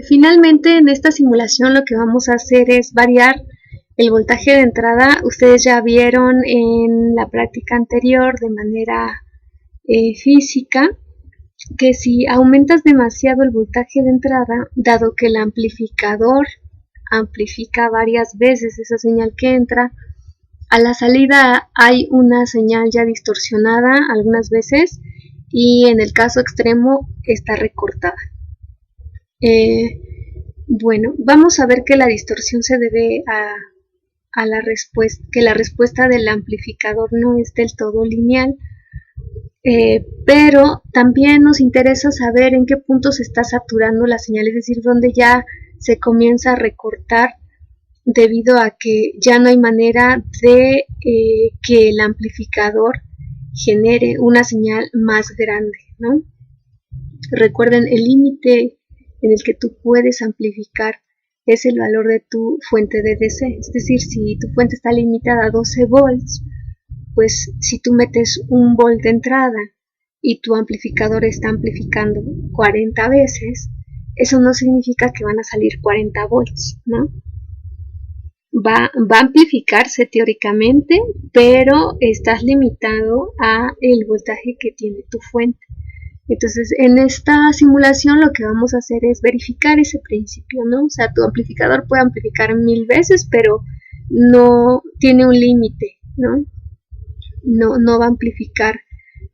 Finalmente en esta simulación lo que vamos a hacer es variar el voltaje de entrada. Ustedes ya vieron en la práctica anterior de manera física que si aumentas demasiado el voltaje de entrada, dado que el amplificador amplifica varias veces esa señal que entra, a la salida hay una señal ya distorsionada algunas veces y en el caso extremo está recortada. Bueno, vamos a ver que la distorsión se debe a la respuesta, que la respuesta del amplificador no es del todo lineal, pero también nos interesa saber en qué punto se está saturando la señal, es decir, donde ya se comienza a recortar debido a que ya no hay manera de que el amplificador genere una señal más grande, ¿no? Recuerden, el límite en el que tú puedes amplificar es el valor de tu fuente de DC, es decir, si tu fuente está limitada a 12 volts, pues si tú metes 1 volt de entrada y tu amplificador está amplificando 40 veces, eso no significa que van a salir 40 volts, ¿no? Va a amplificarse teóricamente, pero estás limitado a el voltaje que tiene tu fuente. Entonces, en esta simulación lo que vamos a hacer es verificar ese principio, ¿no? O sea, tu amplificador puede amplificar 1000 veces, pero no tiene un límite, ¿no? No va a amplificar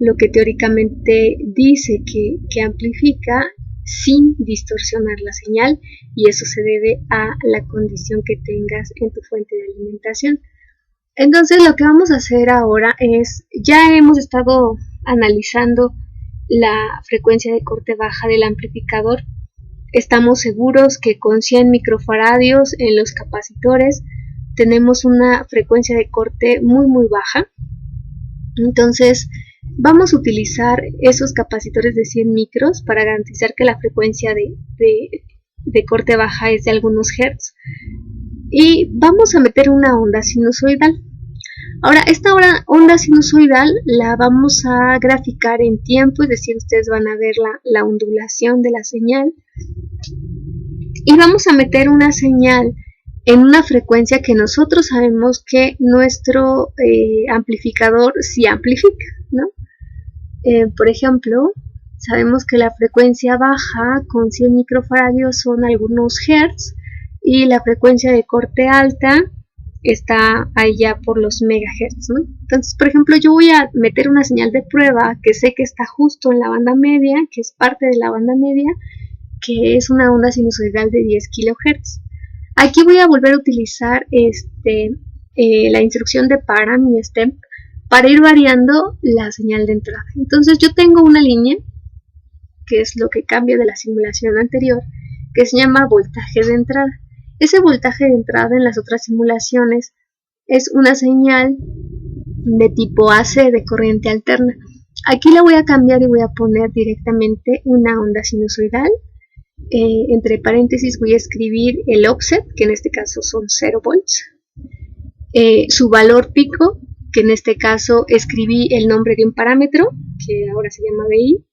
lo que teóricamente dice que amplifica sin distorsionar la señal, y eso se debe a la condición que tengas en tu fuente de alimentación. Entonces, lo que vamos a hacer ahora es, ya hemos estado analizando la frecuencia de corte baja del amplificador. Estamos seguros que con 100 microfaradios en los capacitores tenemos una frecuencia de corte muy baja. Entonces vamos a utilizar esos capacitores de 100 micros para garantizar que la frecuencia de corte baja es de algunos hertz, y vamos a meter una onda sinusoidal. Ahora, esta onda sinusoidal la vamos a graficar en tiempo, es decir, ustedes van a ver la ondulación de la señal, y vamos a meter una señal en una frecuencia que nosotros sabemos que nuestro amplificador sí amplifica, ¿no? Por ejemplo, sabemos que la frecuencia baja con 100 microfaradios son algunos hertz, y la frecuencia de corte alta está allá por los megahertz, ¿no? Entonces, por ejemplo, yo voy a meter una señal de prueba que sé que está justo en la banda media, que es parte de la banda media, que es una onda sinusoidal de 10 kHz. Aquí voy a volver a utilizar la instrucción de param y step para ir variando la señal de entrada. Entonces yo tengo una línea, que es lo que cambia de la simulación anterior, que se llama voltaje de entrada. Ese voltaje de entrada en las otras simulaciones es una señal de tipo AC, de corriente alterna. Aquí la voy a cambiar y voy a poner directamente una onda sinusoidal. Entre paréntesis voy a escribir el offset, que en este caso son 0 volts. Su valor pico, que en este caso escribí el nombre de un parámetro, que ahora se llama BI.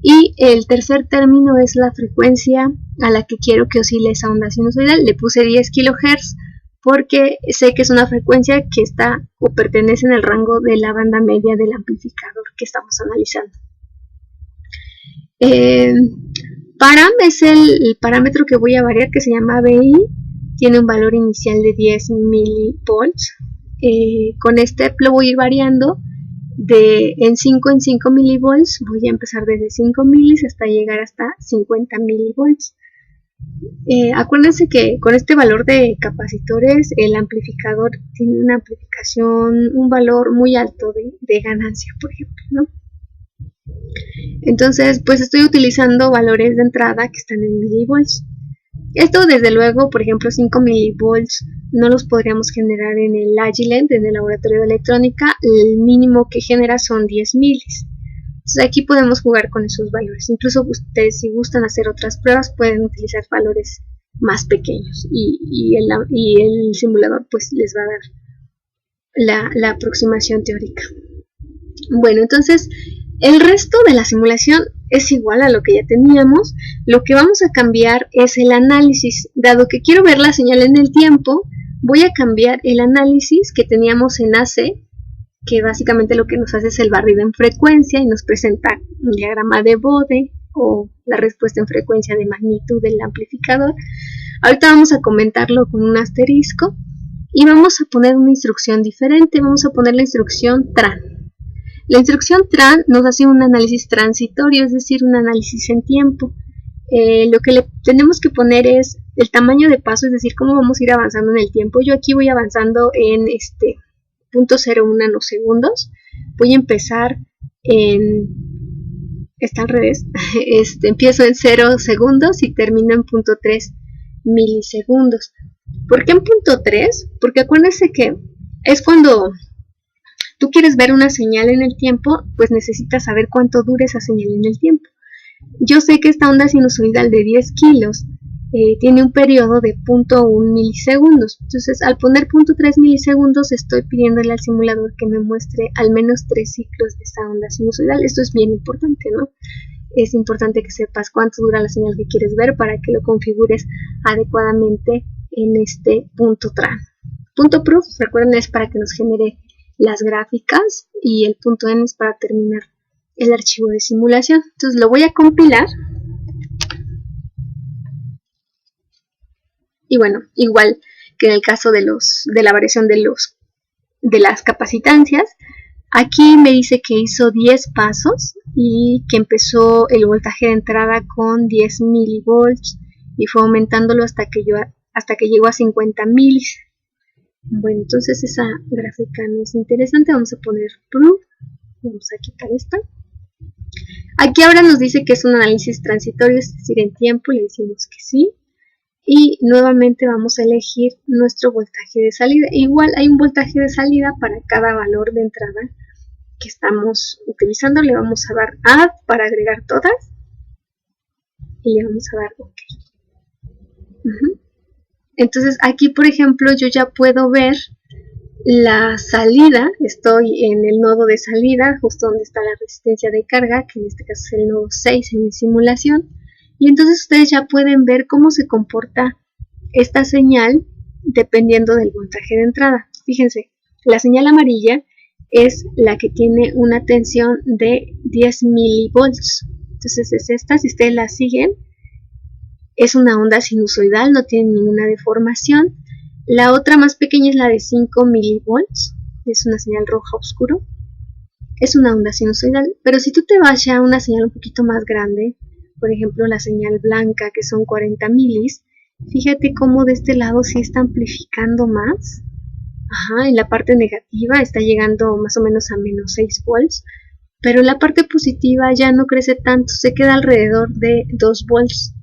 Y el tercer término es la frecuencia a la que quiero que oscile esa onda sinusoidal. Le puse 10 kHz porque sé que es una frecuencia que está o pertenece en el rango de la banda media del amplificador que estamos analizando. Param es el parámetro que voy a variar, que se llama BI. Tiene un valor inicial de 10 milivolts. Con step lo voy a ir variando en 5 milivolts. Voy a empezar desde 5 milis hasta llegar hasta 50 milivolts. Acuérdense que con este valor de capacitores el amplificador tiene una amplificación, un valor muy alto de ganancia, por ejemplo, ¿no? Entonces, pues estoy utilizando valores de entrada que están en milivolts. Esto, desde luego, por ejemplo, 5 milivolts no los podríamos generar en el Agilent, en el laboratorio de electrónica. El mínimo que genera son 10 milis. Entonces aquí podemos jugar con esos valores. Incluso ustedes, si gustan hacer otras pruebas, pueden utilizar valores más pequeños y el simulador pues les va a dar la aproximación teórica. Bueno, entonces el resto de la simulación es igual a lo que ya teníamos. Lo que vamos a cambiar es el análisis. Dado que quiero ver la señal en el tiempo, voy a cambiar el análisis que teníamos en AC, que básicamente lo que nos hace es el barrido en frecuencia y nos presenta un diagrama de Bode o la respuesta en frecuencia de magnitud del amplificador. Ahorita vamos a comentarlo con un asterisco y vamos a poner una instrucción diferente. Vamos a poner la instrucción TRAN. La instrucción TRAN nos hace un análisis transitorio, es decir, un análisis en tiempo. Lo que le tenemos que poner es el tamaño de paso, es decir, cómo vamos a ir avanzando en el tiempo. Yo aquí voy avanzando en 0.01 nanosegundos. Voy a empezar está al revés, empiezo en 0 segundos y termino en 0.3 milisegundos. ¿Por qué en 0.3? Porque acuérdense que es cuando tú quieres ver una señal en el tiempo, pues necesitas saber cuánto dura esa señal en el tiempo. Yo sé que esta onda sinusoidal de 10 kilos tiene un periodo de 0.1 milisegundos. Entonces, al poner 0.3 milisegundos, estoy pidiéndole al simulador que me muestre al menos 3 ciclos de esta onda sinusoidal. Esto es bien importante, ¿no? Es importante que sepas cuánto dura la señal que quieres ver para que lo configures adecuadamente en este punto TRAN. Punto proof, recuerden, es para que nos genere las gráficas y el punto N es para terminar el archivo de simulación. Entonces lo voy a compilar. Y bueno, igual que en el caso de la variación de las capacitancias, aquí me dice que hizo 10 pasos y que empezó el voltaje de entrada con 10 milivolts y fue aumentándolo hasta que llegó a 50 milis. Bueno, entonces esa gráfica no es interesante. Vamos a poner proof. Vamos a quitar esta. Aquí ahora nos dice que es un análisis transitorio, es decir, en tiempo, le decimos que sí. Y nuevamente vamos a elegir nuestro voltaje de salida. Igual hay un voltaje de salida para cada valor de entrada que estamos utilizando. Le vamos a dar Add para agregar todas. Y le vamos a dar OK. Entonces aquí, por ejemplo, yo ya puedo ver la salida. Estoy en el nodo de salida, justo donde está la resistencia de carga, que en este caso es el nodo 6 en mi simulación. Y entonces ustedes ya pueden ver cómo se comporta esta señal dependiendo del voltaje de entrada. Fíjense, la señal amarilla es la que tiene una tensión de 10 milivolts. Entonces es esta, si ustedes la siguen, es una onda sinusoidal, no tiene ninguna deformación. La otra más pequeña es la de 5 milivolts, es una señal roja oscuro. Es una onda sinusoidal, pero si tú te vas ya a una señal un poquito más grande, por ejemplo la señal blanca que son 40 milis, fíjate cómo de este lado sí está amplificando más. En la parte negativa está llegando más o menos a menos 6 volts, pero en la parte positiva ya no crece tanto, se queda alrededor de 2 volts.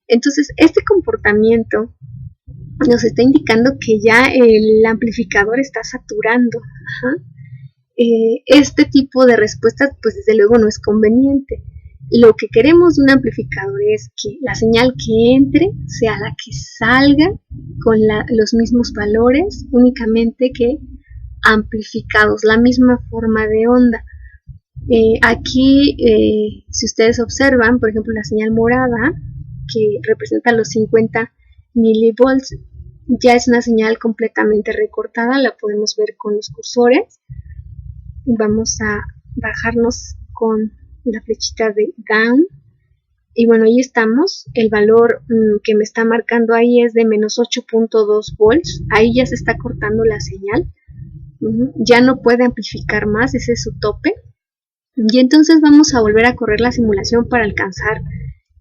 Entonces este comportamiento nos está indicando que ya el amplificador está saturando. Este tipo de respuesta pues desde luego no es conveniente. Lo que queremos de un amplificador es que la señal que entre sea la que salga con los mismos valores, únicamente que amplificados, la misma forma de onda. Aquí, si ustedes observan, por ejemplo, la señal morada, que representa los 50 milivolts, ya es una señal completamente recortada, la podemos ver con los cursores. Vamos a bajarnos con la flechita de down y bueno, ahí estamos. El valor que me está marcando ahí es de menos 8.2 volts. Ahí ya se está cortando la señal, ya no puede amplificar más, ese es su tope. Y entonces vamos a volver a correr la simulación para alcanzar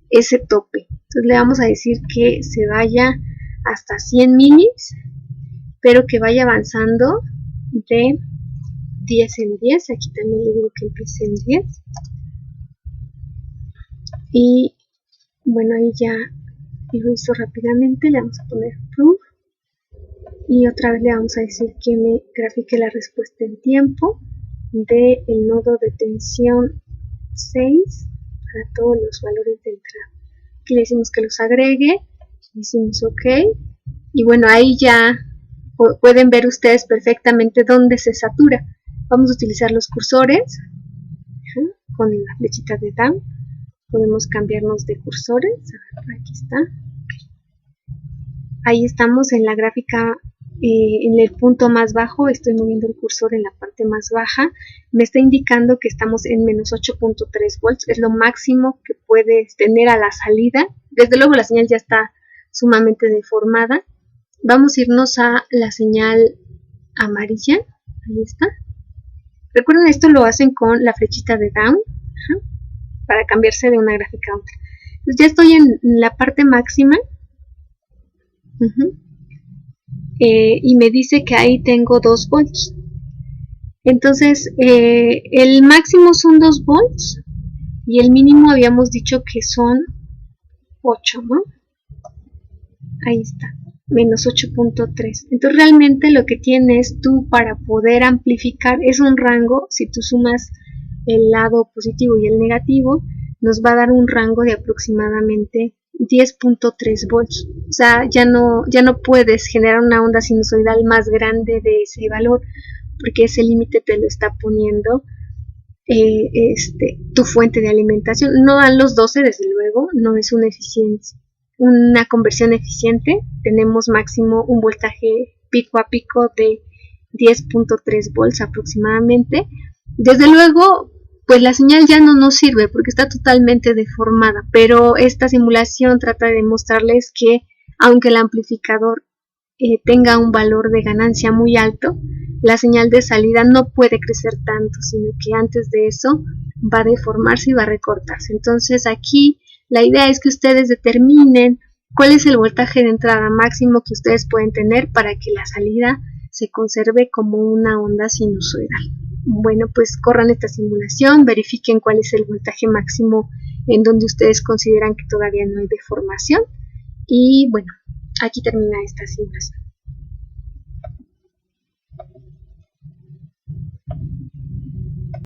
ese tope. Entonces le vamos a decir que se vaya hasta 100 milis, pero que vaya avanzando de 10 en 10. Aquí también le digo que empiece en 10. Y bueno, ahí ya lo hizo rápidamente. Le vamos a poner proof y otra vez le vamos a decir que me grafique la respuesta en tiempo del nodo de tensión 6 para todos los valores de entrada. Aquí le decimos que los agregue, decimos OK y bueno, ahí ya pueden ver ustedes perfectamente dónde se satura. Vamos a utilizar los cursores con la flechita de down. Podemos cambiarnos de cursores. A ver, por aquí está. Ahí estamos en la gráfica, en el punto más bajo. Estoy moviendo el cursor en la parte más baja. Me está indicando que estamos en menos 8.3 volts. Es lo máximo que puedes tener a la salida. Desde luego la señal ya está sumamente deformada. Vamos a irnos a la señal amarilla. Ahí está. Recuerden, esto lo hacen con la flechita de down, para cambiarse de una gráfica a otra. Entonces ya estoy en la parte máxima. Y me dice que ahí tengo 2 volts. Entonces el máximo son 2 volts y el mínimo habíamos dicho que son 8, ¿no? Ahí está, menos 8.3. Entonces realmente lo que tienes tú para poder amplificar es un rango. Si tú sumas el lado positivo y el negativo, nos va a dar un rango de aproximadamente 10.3 volts. O sea, ya no puedes generar una onda sinusoidal más grande de ese valor, porque ese límite te lo está poniendo tu fuente de alimentación. No dan los 12, desde luego, no es una conversión eficiente. Tenemos máximo un voltaje pico a pico de 10.3 volts aproximadamente. Desde luego, pues la señal ya no nos sirve porque está totalmente deformada, pero esta simulación trata de demostrarles que aunque el amplificador tenga un valor de ganancia muy alto, la señal de salida no puede crecer tanto, sino que antes de eso va a deformarse y va a recortarse. Entonces aquí la idea es que ustedes determinen cuál es el voltaje de entrada máximo que ustedes pueden tener para que la salida se conserve como una onda sinusoidal. Bueno, pues corran esta simulación, verifiquen cuál es el voltaje máximo en donde ustedes consideran que todavía no hay deformación. Y bueno, aquí termina esta simulación.